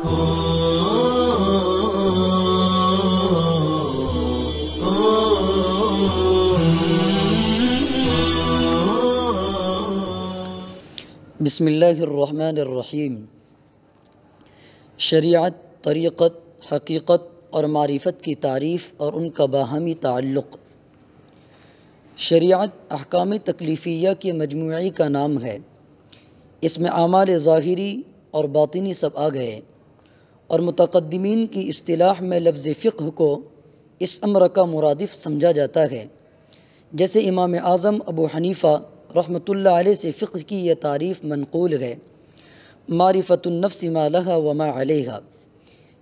بسم اللہ الرحمن الرحیم۔ شریعت، طریقت، حقیقت اور معرفت کی تعریف اور ان کا باہمی تعلق۔ شریعت احکام تکلیفیہ کے مجموعے کا نام ہے۔ اس میں اعمال ظاہری اور باطنی سب آ گئے، اور متقدمین کی اصطلاح میں لفظ فقہ کو اس امر کا مرادف سمجھا جاتا ہے۔ جیسے امام اعظم ابو حنیفہ رحمۃ اللہ علیہ سے فقہ کی یہ تعریف منقول ہے: معرفت النفس ما لها وما علیہا،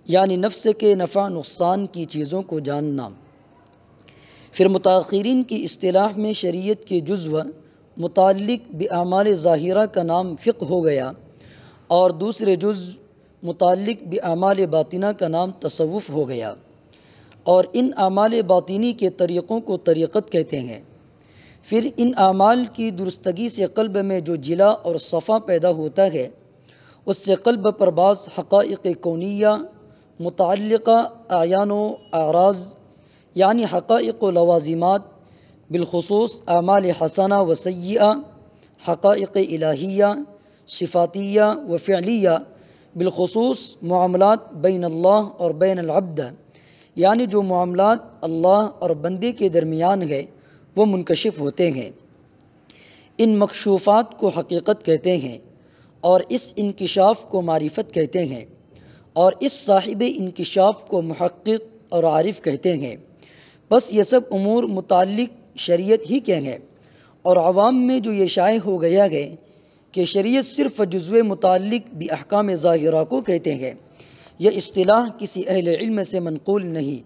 یعنی نفس کے نفع نقصان کی چیزوں کو جاننا۔ پھر متاخرین کی اصطلاح میں شریعت کے جزو متعلق باعمال ظاہرہ کا نام فقہ ہو گیا، اور دوسرے جزو متعلق باعمال باطنہ کا نام تصوف ہو گیا، اور ان اعمال باطنی کے طریقوں کو طریقت کہتے ہیں۔ پھر ان اعمال کی درستگی سے قلب میں جو جلا اور صفا پیدا ہوتا ہے، اس سے قلب پر بعض حقائق کونیہ متعلقہ اعیان و اعراض، یعنی حقائق و لوازمات، بالخصوص اعمال حسنہ و سیئہ، حقائق الہیہ صفاتیہ و فعلیہ، بالخصوص معاملات بین اللہ اور بین العبد، یعنی جو معاملات اللہ اور بندے کے درمیان ہے وہ منکشف ہوتے ہیں۔ ان مکشوفات کو حقیقت کہتے ہیں، اور اس انکشاف کو معرفت کہتے ہیں، اور اس صاحب انکشاف کو محقق اور عارف کہتے ہیں۔ بس یہ سب امور متعلق شریعت ہی کے ہیں، اور عوام میں جو یہ شائع ہو گیا ہے کہ شریعت صرف جزو متعلق باحکام ظاہرہ کو کہتے ہیں، یہ اصطلاح کسی اہل علم سے منقول نہیں،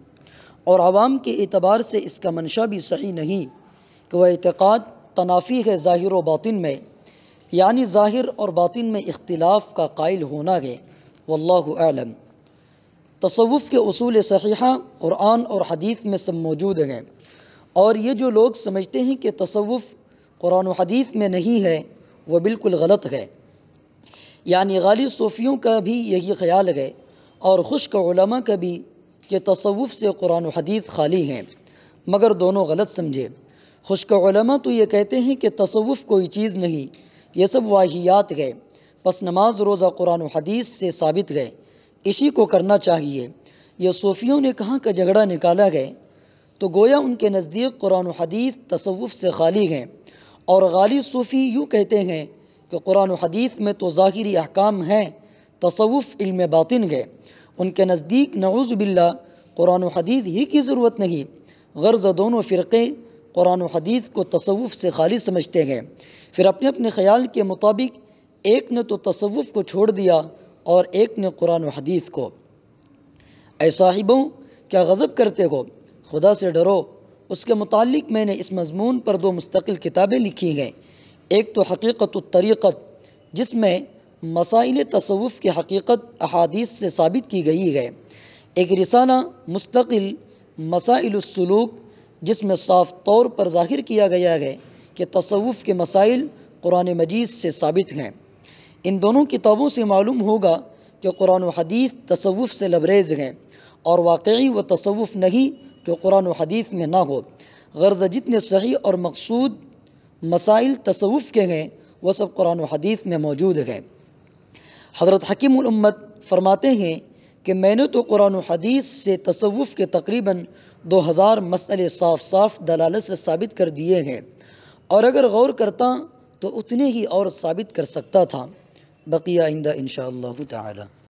اور عوام کے اعتبار سے اس کا منشا بھی صحیح نہیں کہ وہ اعتقاد تنافی ہے ظاہر و باطن میں، یعنی ظاہر اور باطن میں اختلاف کا قائل ہونا ہے۔ واللہ اعلم۔ تصوف کے اصول صحیحہ قرآن اور حدیث میں سب موجود ہیں، اور یہ جو لوگ سمجھتے ہیں کہ تصوف قرآن و حدیث میں نہیں ہے وہ بالکل غلط ہے۔ یعنی غالب صوفیوں کا بھی یہی خیال ہے، اور خشک علماء کا بھی، کہ تصوف سے قرآن و حدیث خالی ہیں، مگر دونوں غلط سمجھے۔ خشک علماء تو یہ کہتے ہیں کہ تصوف کوئی چیز نہیں، یہ سب واہیات ہے، پس نماز روزہ قرآن و حدیث سے ثابت ہے، اسی کو کرنا چاہیے۔ یہ صوفیوں نے کہاں کا جھگڑا نکالا ہے، تو گویا ان کے نزدیک قرآن و حدیث تصوف سے خالی ہیں، اور غالب صوفی یوں کہتے ہیں کہ قرآن و حدیث میں تو ظاہری احکام ہیں، تصوف علم باطن ہے۔ ان کے نزدیک نعوذ باللہ قرآن و حدیث ہی کی ضرورت نہیں۔ غرض دونوں فرقے قرآن و حدیث کو تصوف سے خالی سمجھتے ہیں، پھر اپنے اپنے خیال کے مطابق ایک نے تو تصوف کو چھوڑ دیا اور ایک نے قرآن و حدیث کو۔ اے صاحبوں، کیا غضب کرتے ہو؟ خدا سے ڈرو۔ اس کے متعلق میں نے اس مضمون پر 2 مستقل کتابیں لکھی ہیں۔ ایک تو حقیقت الطریقت، جس میں مسائل تصوف کی حقیقت احادیث سے ثابت کی گئی ہے۔ ایک رسالہ مستقل مسائل السلوک، جس میں صاف طور پر ظاہر کیا گیا ہے کہ تصوف کے مسائل قرآن مجید سے ثابت ہیں۔ ان دونوں کتابوں سے معلوم ہوگا کہ قرآن و حدیث تصوف سے لبریز ہیں، اور واقعی وہ تصوف نہیں جو قرآن و حدیث میں نہ ہو۔ غرض جتنے صحیح اور مقصود مسائل تصوف کے ہیں وہ سب قرآن و حدیث میں موجود ہیں۔ حضرت حکیم الامت فرماتے ہیں کہ میں نے تو قرآن و حدیث سے تصوف کے تقریباً 2000 مسئلے صاف صاف دلالت سے ثابت کر دیے ہیں، اور اگر غور کرتا تو اتنے ہی اور ثابت کر سکتا تھا۔ بقیہ آئندہ انشاءاللہ تعالی۔